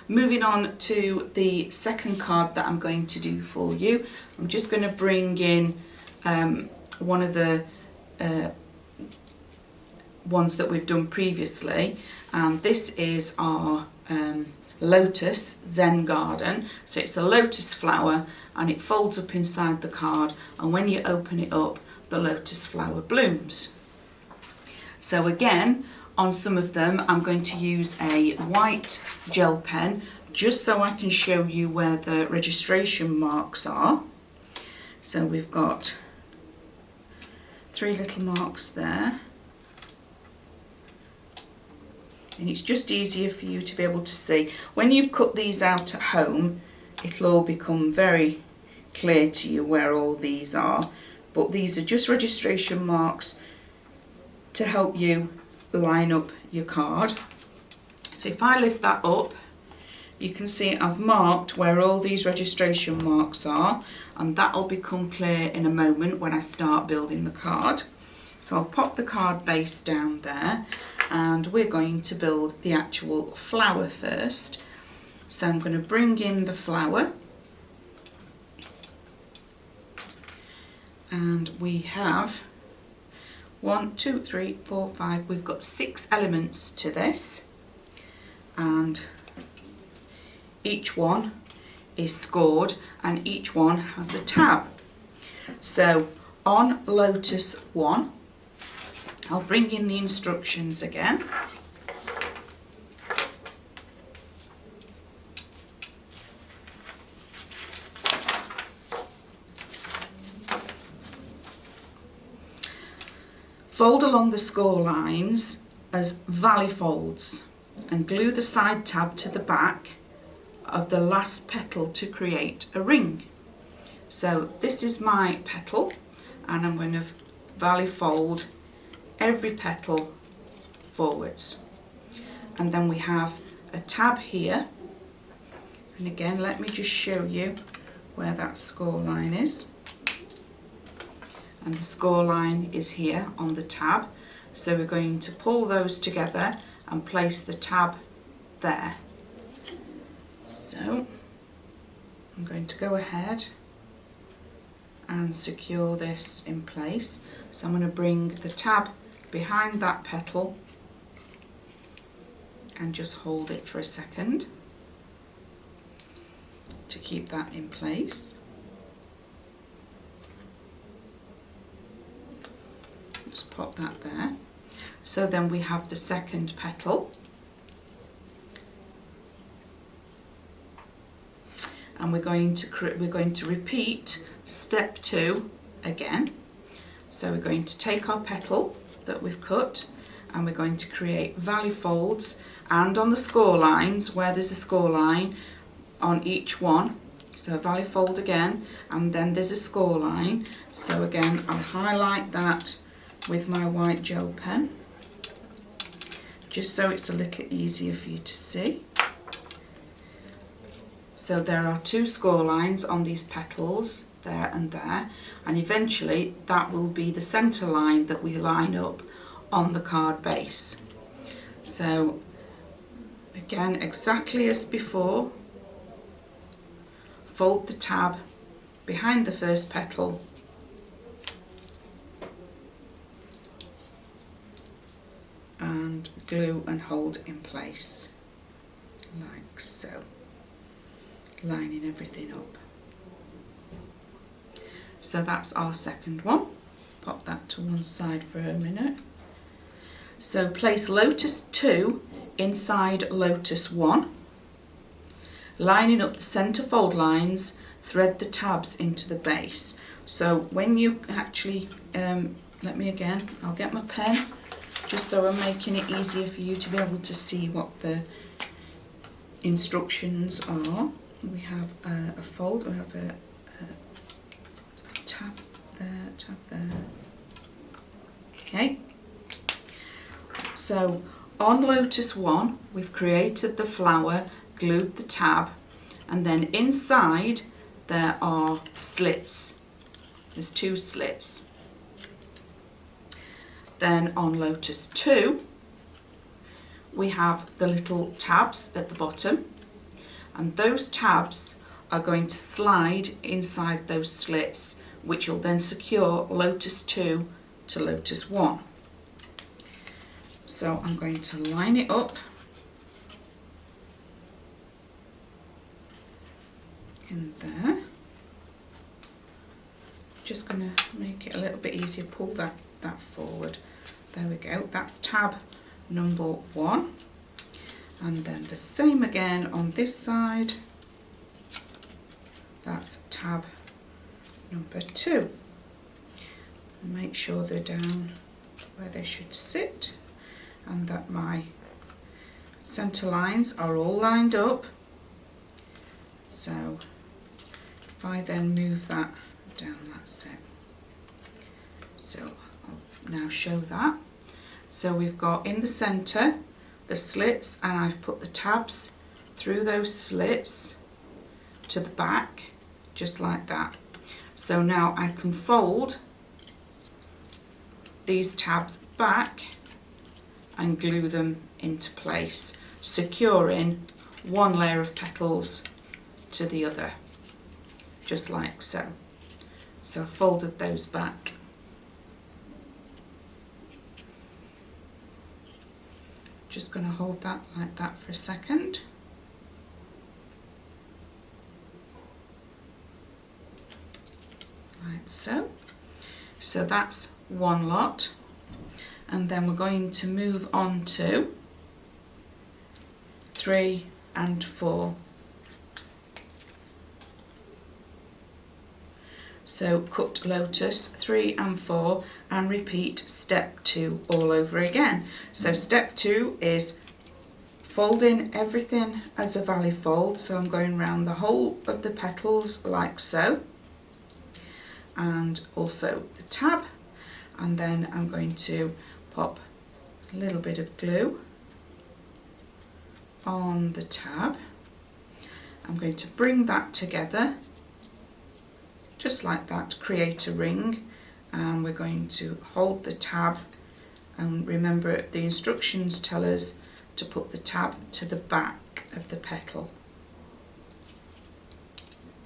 moving on to the second card that I'm going to do for you. I'm just going to bring in one of the ones that we've done previously, and this is our Lotus Zen Garden. So it's a lotus flower and it folds up inside the card, and when you open it up the lotus flower blooms. So again, on some of them I'm going to use a white gel pen just so I can show you where the registration marks are. So we've got 3 little marks there, and it's just easier for you to be able to see. When you've cut these out at home, it'll all become very clear to you where all these are, but these are just registration marks to help you line up your card. So if I lift that up, you can see I've marked where all these registration marks are, and that'll become clear in a moment when I start building the card. So I'll pop the card base down there, and we're going to build the actual flower first. So I'm going to bring in the flower, and we have 1, 2, 3, 4, 5. We've got 6 elements to this, and each one is scored and each one has a tab. So on Lotus 1, I'll bring in the instructions again. Fold along the score lines as valley folds and glue the side tab to the back of the last petal to create a ring. So this is my petal, and I'm going to valley fold every petal forwards, and then we have a tab here, and again let me just show you where that score line is, and the score line is here on the tab. So we're going to pull those together and place the tab there. So I'm going to go ahead and secure this in place. So I'm going to bring the tab behind that petal and just hold it for a second to keep that in place. Just pop that there. So then we have the second petal, and we're going to repeat step 2 again. So we're going to take our petal that we've cut, and we're going to create valley folds, and on the score lines where there's a score line on each one, so a valley fold again, and then there's a score line. So again I'll highlight that with my white gel pen just so it's a little easier for you to see. So there are 2 score lines on these petals, there and there, and eventually that will be the center line that we line up on the card base. So again, exactly as before, fold the tab behind the first petal and glue and hold in place like so, lining everything up. So that's our second one. Pop that to one side for a minute. So place Lotus 2 inside Lotus 1, lining up the centre fold lines, thread the tabs into the base. So when you actually, let me again, I'll get my pen just so I'm making it easier for you to be able to see what the instructions are. We have a fold, we have a tab there. Okay. So on Lotus 1, we've created the flower, glued the tab, and then inside there are slits. There's 2 slits. Then on Lotus 2, we have the little tabs at the bottom. and those tabs are going to slide inside those slits, which will then secure Lotus 2 to Lotus 1. So I'm going to line it up in there. Just going to make it a little bit easier, pull that forward. There we go, that's tab number 1. And then the same again on this side, that's tab number 2. Make sure they're down where they should sit and that my centre lines are all lined up. So if I then move that down, that's it. So I'll now show that. So we've got in the centre the slits, and I've put the tabs through those slits to the back, just like that. So now I can fold these tabs back and glue them into place, securing one layer of petals to the other, just like so. So I've folded those back. Just going to hold that like that for a second. Like so. So that's one lot. And then we're going to move on to 3 and 4. So cut Lotus 3 and 4 and repeat step 2 all over again. So step 2 is folding everything as a valley fold. So I'm going around the whole of the petals like so, and also the tab, and then I'm going to pop a little bit of glue on the tab. I'm going to bring that together just like that to create a ring, and we're going to hold the tab, and remember the instructions tell us to put the tab to the back of the petal.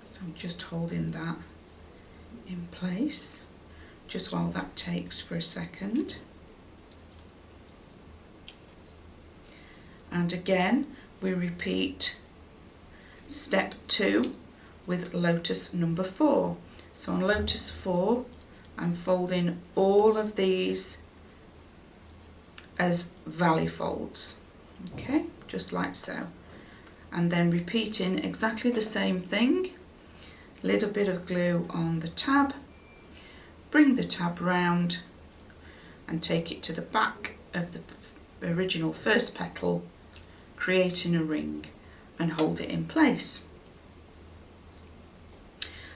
So I'm just holding that in place just while that takes for a second. And again we repeat step 2 with Lotus number 4. So on Lotus 4 I'm folding all of these as valley folds, okay, just like so, and then repeating exactly the same thing. Little bit of glue on the tab, bring the tab round and take it to the back of the original first petal, creating a ring, and hold it in place.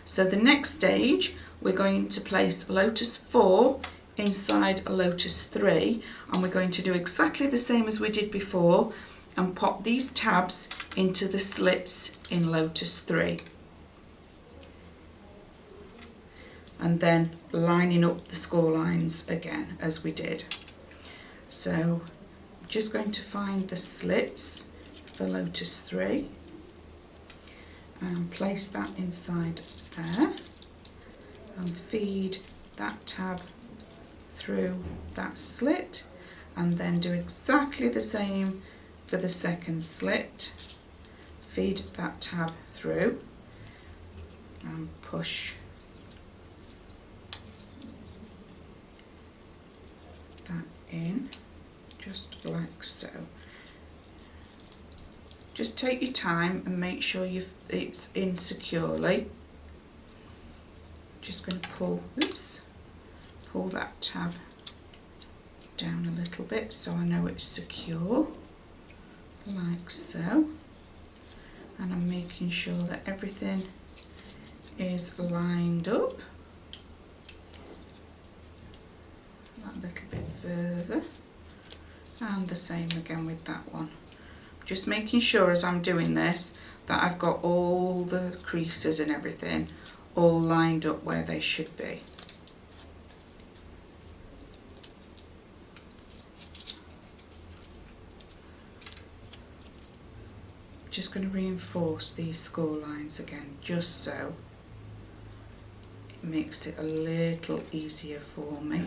So the next stage we're going to place Lotus 4 inside a Lotus 3, and we're going to do exactly the same as we did before and pop these tabs into the slits in Lotus 3, and then lining up the score lines again as we did. So I'm just going to find the slits for Lotus 3 and place that inside there and feed that tab through that slit, and then do exactly the same for the second slit. Feed that tab through and push that in just like so. Just take your time and make sure it's in securely. Just going to pull that tab down a little bit so I know it's secure, like so, and I'm making sure that everything is lined up. That little bit further, and the same again with that one. Just making sure as I'm doing this that I've got all the creases and everything all lined up where they should be. just going to reinforce these score lines again, just so it makes it a little easier for me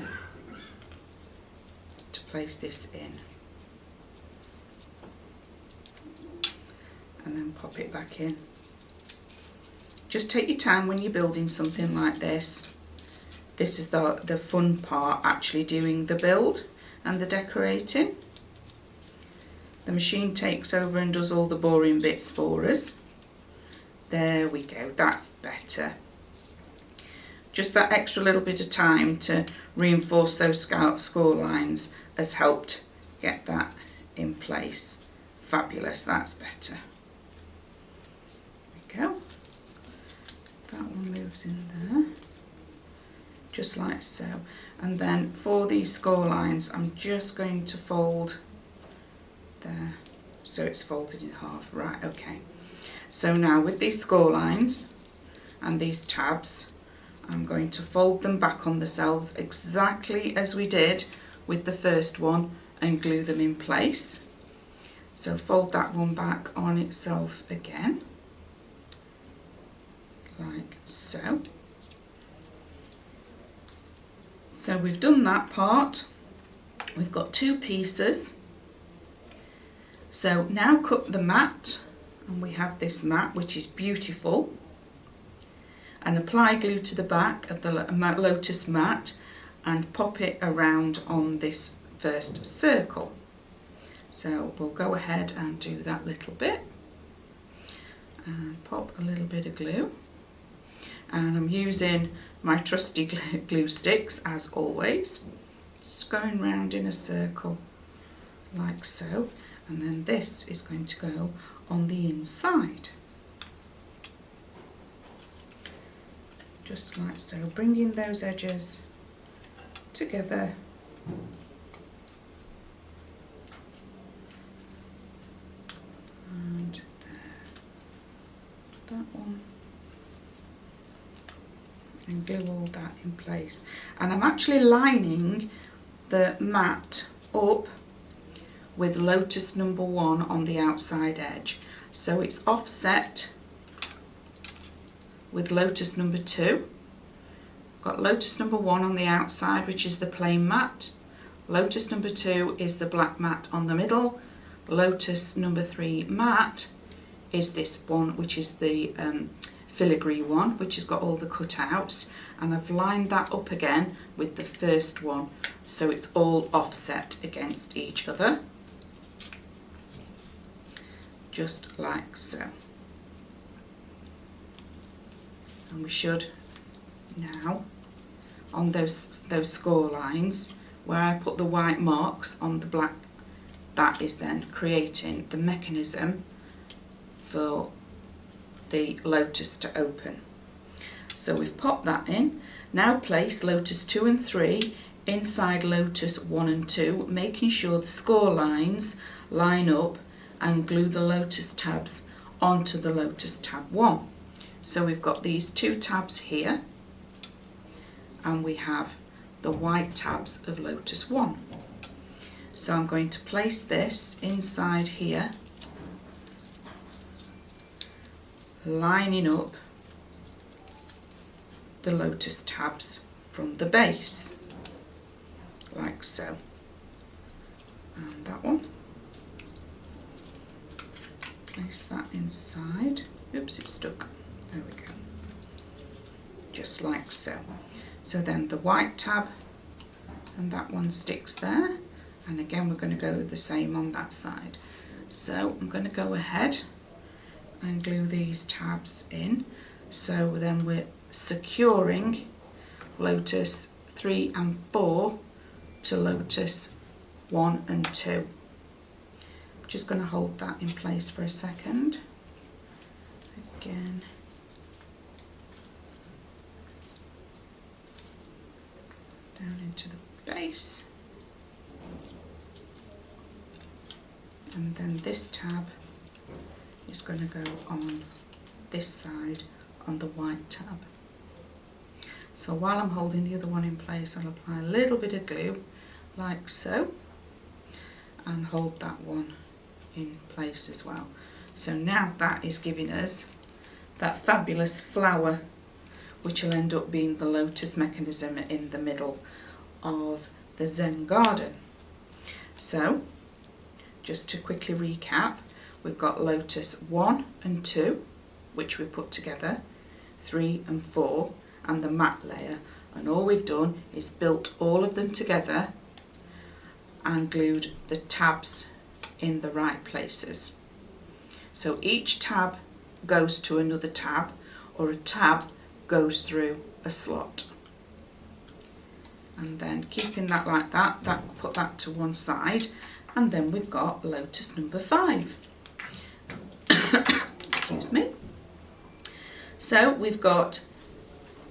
to place this in. And then pop it back in. Just take your time when you're building something like this. This is the fun part, actually doing the build and the decorating. The machine takes over and does all the boring bits for us. There we go, that's better. Just that extra little bit of time to reinforce those score lines has helped get that in place. Fabulous, that's better. There we go. That one moves in there, just like so. And then for these score lines, I'm just going to fold there, so it's folded in half. Right, okay. So now with these score lines and these tabs, I'm going to fold them back on themselves exactly as we did with the first one and glue them in place. So fold that one back on itself again, like so. So we've done that part. We've got two pieces. So now cut the mat, and we have this mat which is beautiful, and apply glue to the back of the lotus mat and pop it around on this first circle. So we'll go ahead and do that little bit and pop a little bit of glue, and I'm using my trusty glue sticks as always, just going round in a circle like so. And then this is going to go on the inside, just like so, bringing those edges together. And there, that one, and glue all that in place. And I'm actually lining the mat up with lotus number 1 on the outside edge, so it's offset with lotus number 2. Got lotus number 1 on the outside, which is the plain mat. Lotus number 2 is the black mat on the middle. Lotus number 3 mat is this one, which is the filigree one, which has got all the cutouts, and I've lined that up again with the first one, so it's all offset against each other, just like so. And we should now, on those score lines where I put the white marks on the black, that is then creating the mechanism for the lotus to open. So we've popped that in. Now place lotus 2 and 3 inside lotus 1 and 2, making sure the score lines line up, and glue the lotus tabs onto the lotus tab 1. So we've got these 2 tabs here, and we have the white tabs of lotus 1. So I'm going to place this inside here, lining up the lotus tabs from the base, like so. And that one, place that inside. Oops, it's stuck. There we go. Just like so. So then the white tab and that one sticks there, and again we're going to go the same on that side. So I'm going to go ahead and glue these tabs in, so then we're securing lotus 3 and 4 to lotus 1 and 2. I'm just going to hold that in place for a second. Again, down into the base, and then this tab is going to go on this side on the white tab. So while I'm holding the other one in place, I'll apply a little bit of glue like so, and hold that one in place as well. So now that is giving us that fabulous flower, which will end up being the lotus mechanism in the middle of the Zen garden. So just to quickly recap, we've got lotus 1 and 2, which we put together, 3 and 4, and the mat layer, and all we've done is built all of them together and glued the tabs in the right places. So each tab goes to another tab, or a tab goes through a slot. And then keeping that like that, put that to one side, and then we've got lotus number 5. Excuse me. So we've got,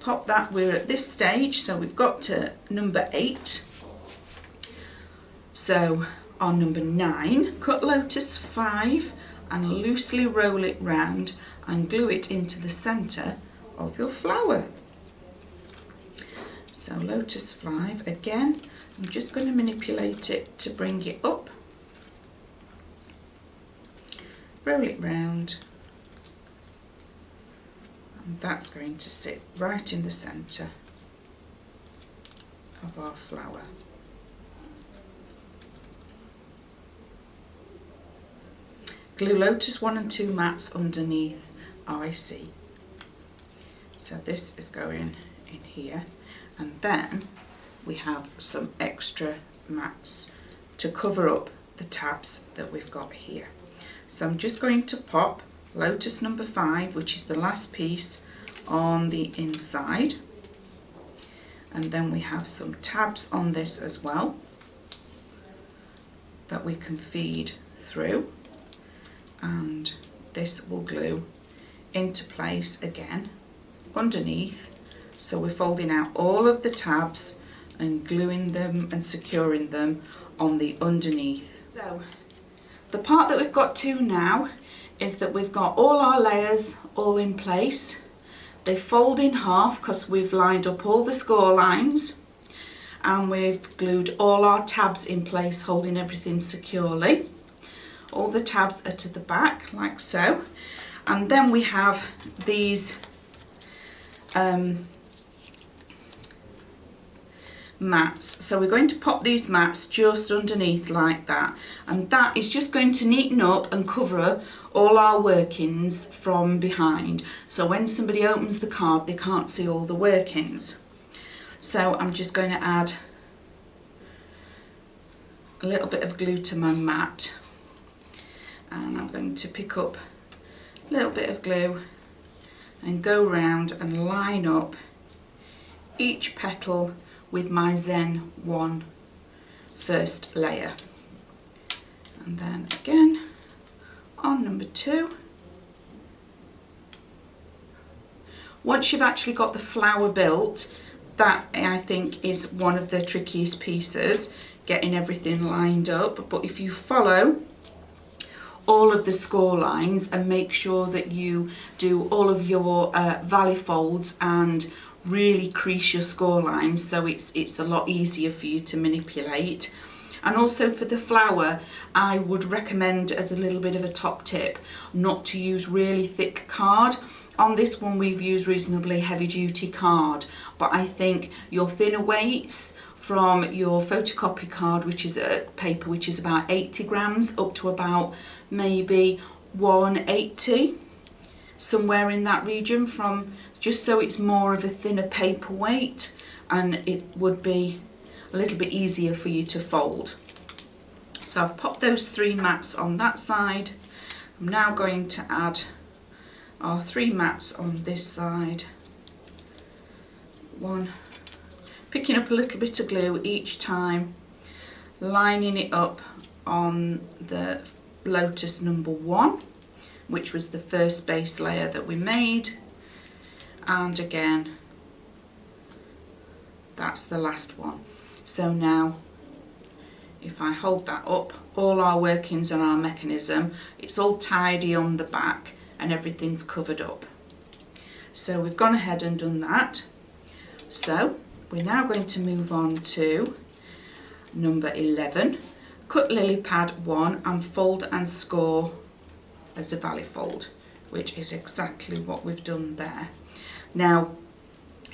pop that, we're at this stage, so we've got to number 8. So on number 9, cut lotus 5 and loosely roll it round and glue it into the centre of your flower. So lotus 5, again, I'm just going to manipulate it to bring it up. Roll it round, and that's going to sit right in the centre of our flower. Glue lotus 1 and 2 mats underneath IC. So this is going in here, and then we have some extra mats to cover up the tabs that we've got here. So I'm just going to pop lotus number 5, which is the last piece, on the inside, and then we have some tabs on this as well that we can feed through, and this will glue into place again underneath. So we're folding out all of the tabs and gluing them and securing them on the underneath. So the part that we've got to now is that we've got all our layers all in place. They fold in half because we've lined up all the score lines, and we've glued all our tabs in place, holding everything securely. All the tabs are to the back like so, and then we have these mats. So we're going to pop these mats just underneath like that, and that is just going to neaten up and cover all our workings from behind, so when somebody opens the card they can't see all the workings. So I'm just going to add a little bit of glue to my mat, and I'm going to pick up a little bit of glue and go round and line up each petal with my Zen 1 first layer, and then again on number 2. Once you've actually got the flower built, that I think is one of the trickiest pieces, getting everything lined up. But if you follow all of the score lines and make sure that you do all of your valley folds and really crease your score lines, so it's a lot easier for you to manipulate. And also for the flower, I would recommend, as a little bit of a top tip, not to use really thick card. On this one we've used reasonably heavy duty card, but I think your thinner weights from your photocopy card, which is a paper which is about 80 grams up to about maybe 180, somewhere in that region, from just so it's more of a thinner paper weight, and it would be a little bit easier for you to fold. So I've popped those 3 mats on that side. I'm now going to add our 3 mats on this side. One, picking up a little bit of glue each time, lining it up on the lotus number 1, which was the first base layer that we made, and again that's the last one. So now if I hold that up, all our workings and our mechanism, it's all tidy on the back and everything's covered up. So we've gone ahead and done that. So we're now going to move on to number 11. Cut lily pad 1 and fold and score as a valley fold, which is exactly what we've done there. Now,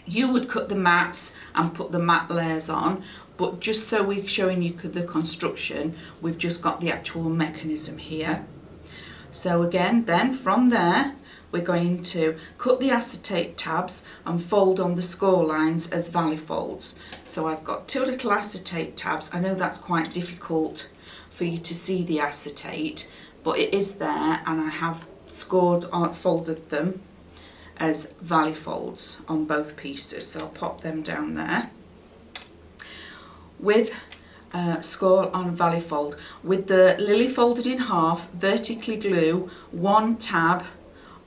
you would cut the mats and put the mat layers on, but just so we're showing you the construction, we've just got the actual mechanism here. So again, then from there, we're going to cut the acetate tabs and fold on the score lines as valley folds. So I've got 2 little acetate tabs. I know that's quite difficult for you to see the acetate, but it is there, and I have folded them as valley folds on both pieces. So I'll pop them down there. With score on valley fold, with the lily folded in half, vertically glue 1 tab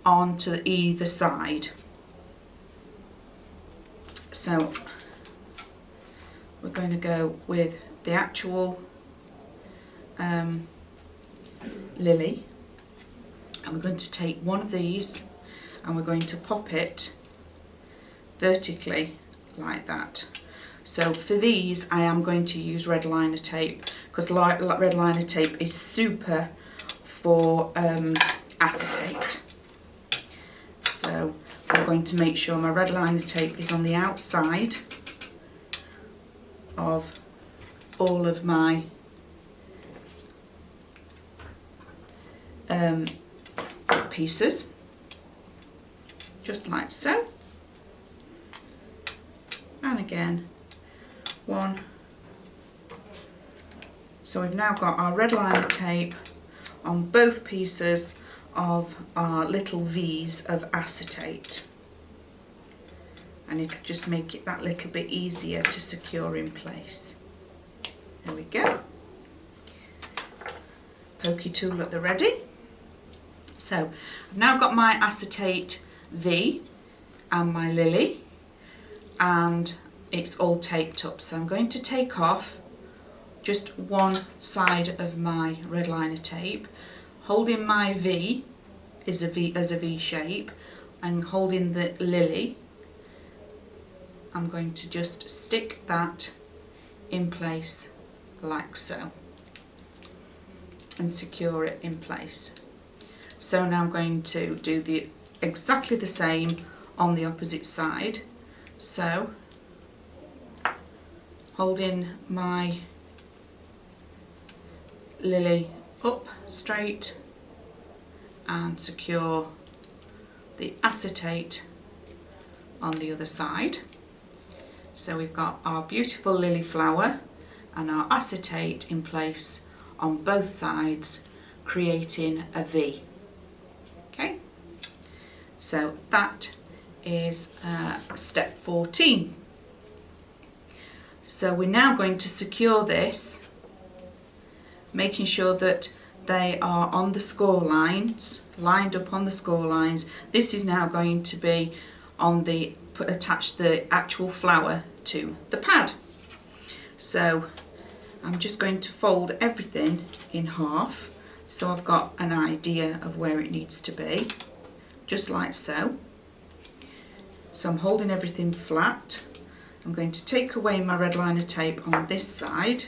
onto either side. So we're going to go with the actual lily, and we're going to take one of these and we're going to pop it vertically like that. So for these I am going to use red liner tape, because red liner tape is super for acetate. So I'm going to make sure my red liner tape is on the outside of all of my pieces, just like so. And again, 1. So we've now got our red liner tape on both pieces of our little V's of acetate, and it'll just make it that little bit easier to secure in place. There we go. Pokey tool at the ready. So I've now got my acetate V and my lily, and it's all taped up. So I'm going to take off just one side of my red liner tape, holding my V as a V shape, and holding the lily, I'm going to just stick that in place like so and secure it in place. So now I'm going to do exactly the same on the opposite side. So holding my lily up straight and secure the acetate on the other side. So we've got our beautiful lily flower and our acetate in place on both sides, creating a V. Okay, so that is step 14. So we're now going to secure this, making sure that they are on the score lines, lined up on the score lines. This is now going to be on the, attach the actual flower to the pad. So I'm just going to fold everything in half, so I've got an idea of where it needs to be, just like so. So I'm holding everything flat. I'm going to take away my red liner tape on this side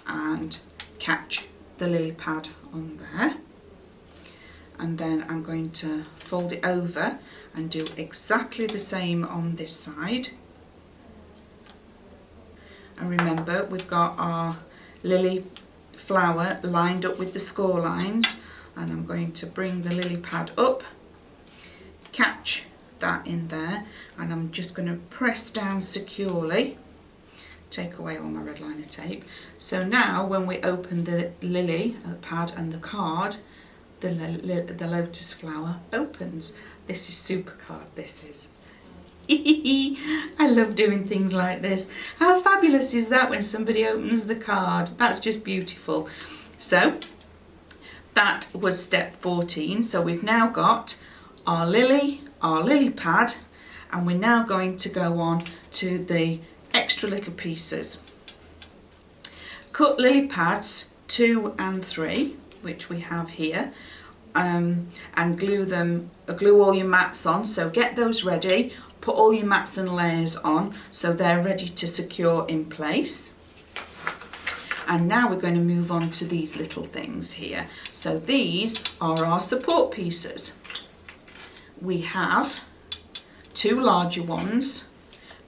and catch the lily pad on there, and then I'm going to fold it over and do exactly the same on this side. And remember, we've got our lily flower lined up with the score lines, and I'm going to bring the lily pad up, catch that in there, and I'm just going to press down securely, take away all my red liner tape. So now when we open the lily pad and the card, the lotus flower opens. This is super card, this is. I love doing things like this. How fabulous is that when somebody opens the card? That's just beautiful. So that was step 14. So we've now got our lily pad, and we're now going to go on to the extra little pieces. Cut lily pads 2 and 3, which we have here, and glue all your mats on. So get those ready, put all your mats and layers on so they're ready to secure in place. And now we're going to move on to these little things here. So these are our support pieces. We have 2 larger ones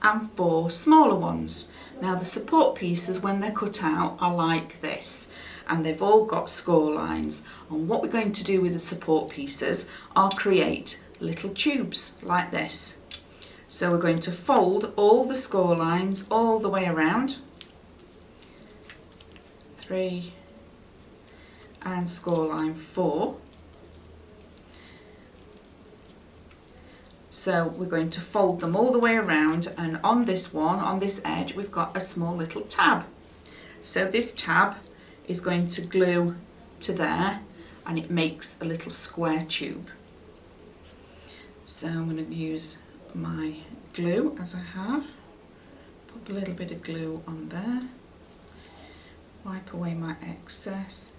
and 4 smaller ones. Now the support pieces, when they're cut out, are like this, and they've all got score lines. And what we're going to do with the support pieces are create little tubes like this. So we're going to fold all the score lines all the way around. 3 and score line 4. So we're going to fold them all the way around, and on this one, on this edge, we've got a small little tab. So this tab is going to glue to there, and it makes a little square tube. So I'm going to use my glue as I have. Put a little bit of glue on there. Wipe away my excess,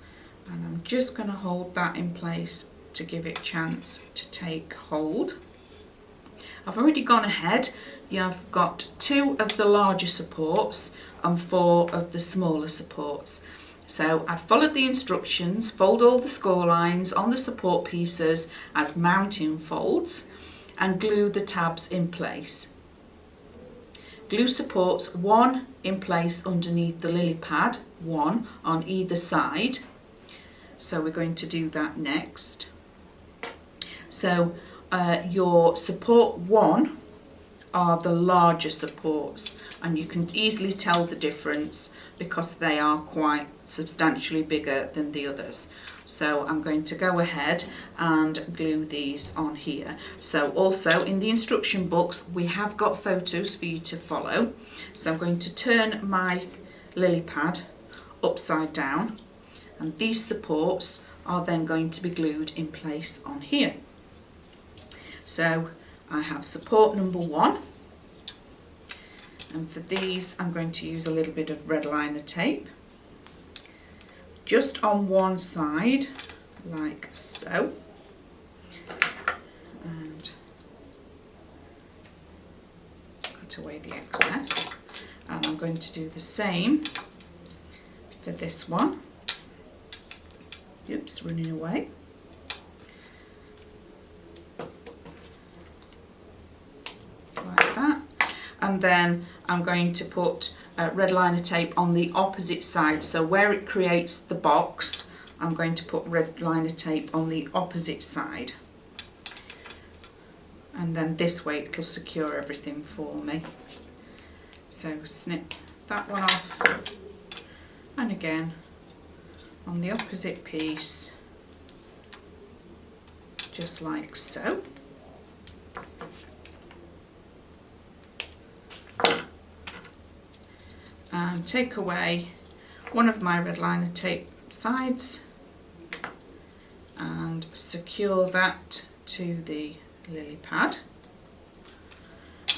and I'm just going to hold that in place to give it a chance to take hold. I've already gone ahead. You've got 2 of the larger supports and 4 of the smaller supports. So I've followed the instructions, fold all the score lines on the support pieces as mounting folds and glue the tabs in place. Glue supports 1 in place underneath the lily pad, 1 on either side. So we're going to do that next. So your support 1 are the larger supports, and you can easily tell the difference because they are quite substantially bigger than the others. So I'm going to go ahead and glue these on here. So also in the instruction books we have got photos for you to follow. So I'm going to turn my lily pad upside down, and these supports are then going to be glued in place on here. So I have support number 1, and for these I'm going to use a little bit of red liner tape just on one side like so, and cut away the excess, and I'm going to do the same for this one. Oops, running away. Like that, and then I'm going to put red liner tape on the opposite side. So where it creates the box, I'm going to put red liner tape on the opposite side, and then this way it'll secure everything for me. So snip that one off, and again on the opposite piece, just like so. And take away one of my red liner tape sides and secure that to the lily pad,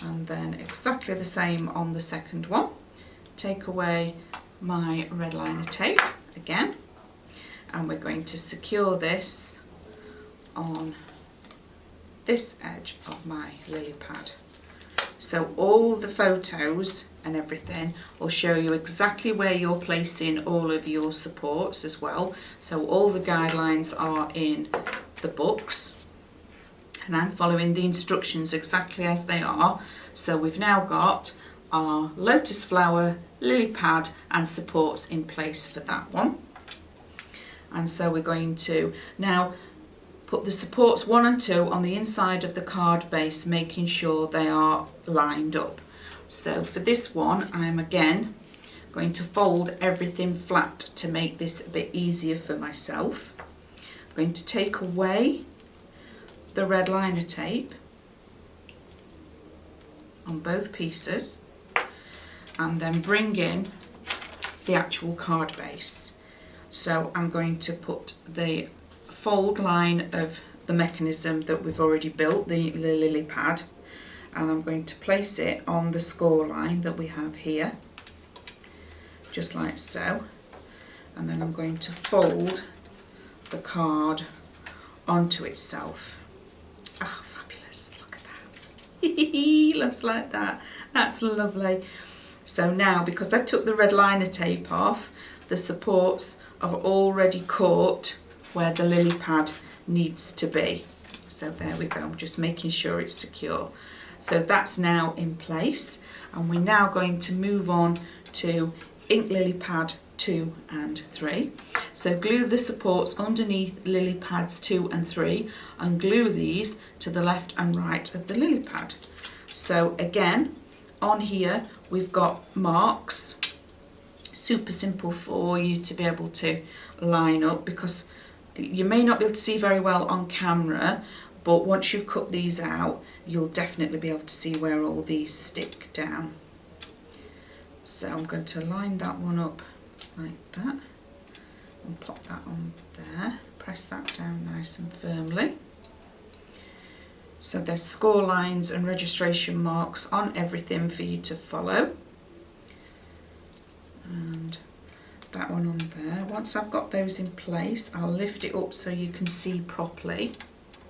and then exactly the same on the second one. Take away my red liner tape again, and we're going to secure this on this edge of my lily pad. So all the photos and everything will show you exactly where you're placing all of your supports as well. So all the guidelines are in the books, and I'm following the instructions exactly as they are. So we've now got our lotus flower, lily pad and supports in place for that one. And so we're going to now put the supports 1 and 2 on the inside of the card base, making sure they are lined up. So for this one, I'm again going to fold everything flat to make this a bit easier for myself. I'm going to take away the red liner tape on both pieces, and then bring in the actual card base. So I'm going to put the fold line of the mechanism that we've already built, the lily pad, and I'm going to place it on the score line that we have here, just like so, and then I'm going to fold the card onto itself. Oh, fabulous, look at that. Looks like that. That's lovely. So now, because I took the red liner tape off, the supports have already caught where the lily pad needs to be. So there we go, I'm just making sure it's secure. So that's now in place, and we're now going to move on to ink lily pad 2 and 3. So glue the supports underneath lily pads 2 and 3 and glue these to the left and right of the lily pad. So again, on here we've got marks, super simple for you to be able to line up, because you may not be able to see very well on camera, but once you've cut these out you'll definitely be able to see where all these stick down. So I'm going to line that one up like that and pop that on there, press that down nice and firmly. So there's score lines and registration marks on everything for you to follow. And that one on there. Once I've got those in place, I'll lift it up so you can see properly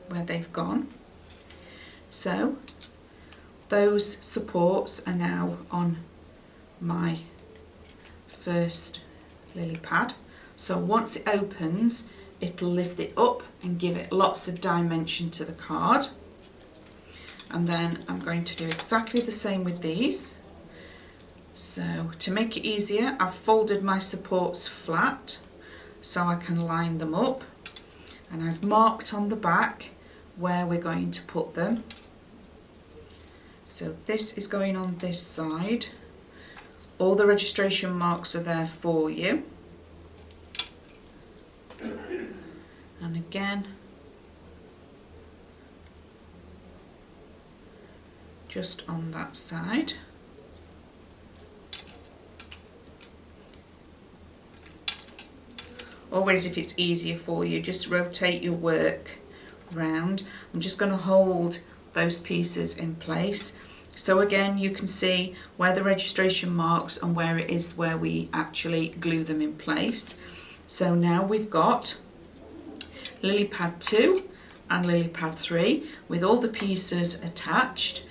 where they've gone. So those supports are now on my first lily pad. So once it opens, it'll lift it up and give it lots of dimension to the card. And then I'm going to do exactly the same with these. So to make it easier, I've folded my supports flat so I can line them up, and I've marked on the back where we're going to put them. So this is going on this side. All the registration marks are there for you. And again, just on that side. Always, if it's easier for you, just rotate your work round. I'm just going to hold those pieces in place. So again, you can see where the registration marks and where it is where we actually glue them in place. So now we've got lily pad 2 and lily pad 3 with all the pieces attached.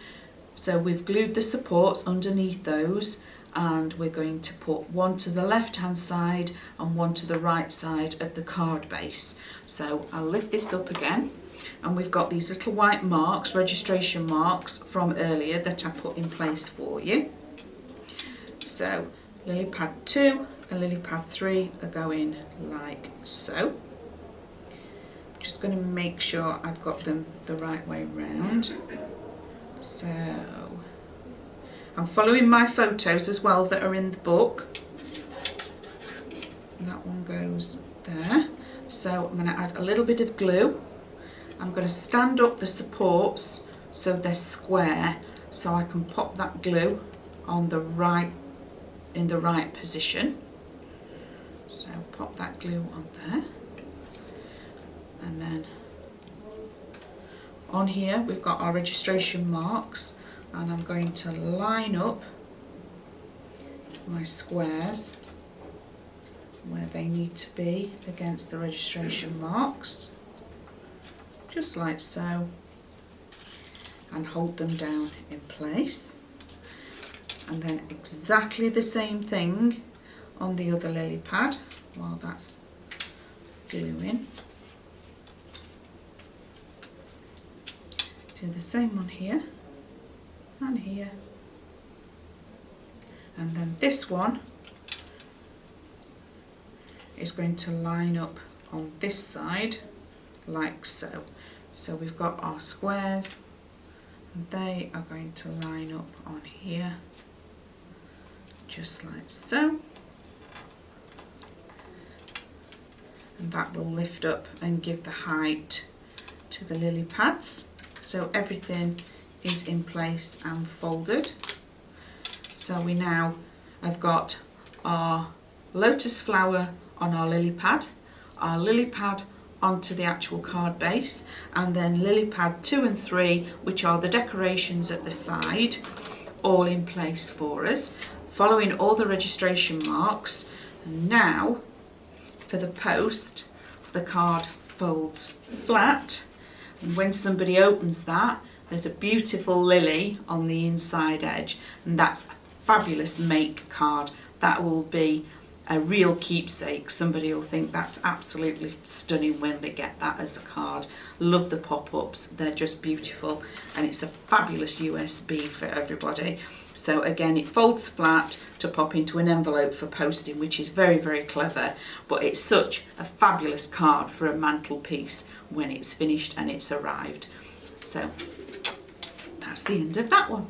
So we've glued the supports underneath those, and we're going to put one to the left hand side and one to the right side of the card base. So I'll lift this up again, and we've got these little white marks, registration marks from earlier that I put in place for you. So lily pad 2 and lily pad 3 are going like so. Just going to make sure I've got them the right way round. So I'm following my photos as well that are in the book. And that one goes there. So I'm going to add a little bit of glue. I'm going to stand up the supports so they're square, so I can pop that glue on the right, in the right position. So pop that glue on there. And then on here we've got our registration marks, and I'm going to line up my squares where they need to be against the registration marks, just like so, and hold them down in place. And then exactly the same thing on the other lily pad while that's gluing. Do the same on here and here, and then this one is going to line up on this side like so. So we've got our squares, and they are going to line up on here just like so, and that will lift up and give the height to the lily pads. So everything is in place and folded. So we now have got our lotus flower on our lily pad onto the actual card base, and then lily pad 2 and 3, which are the decorations at the side, all in place for us, following all the registration marks. And now for the post, the card folds flat, and when somebody opens that, there's a beautiful lily on the inside edge, and that's a fabulous make card. That will be a real keepsake. Somebody will think that's absolutely stunning when they get that as a card. Love the pop-ups, they're just beautiful, and it's a fabulous USB for everybody. So again, it folds flat to pop into an envelope for posting, which is very, very clever, but it's such a fabulous card for a mantelpiece when it's finished and it's arrived. So that's the end of that one.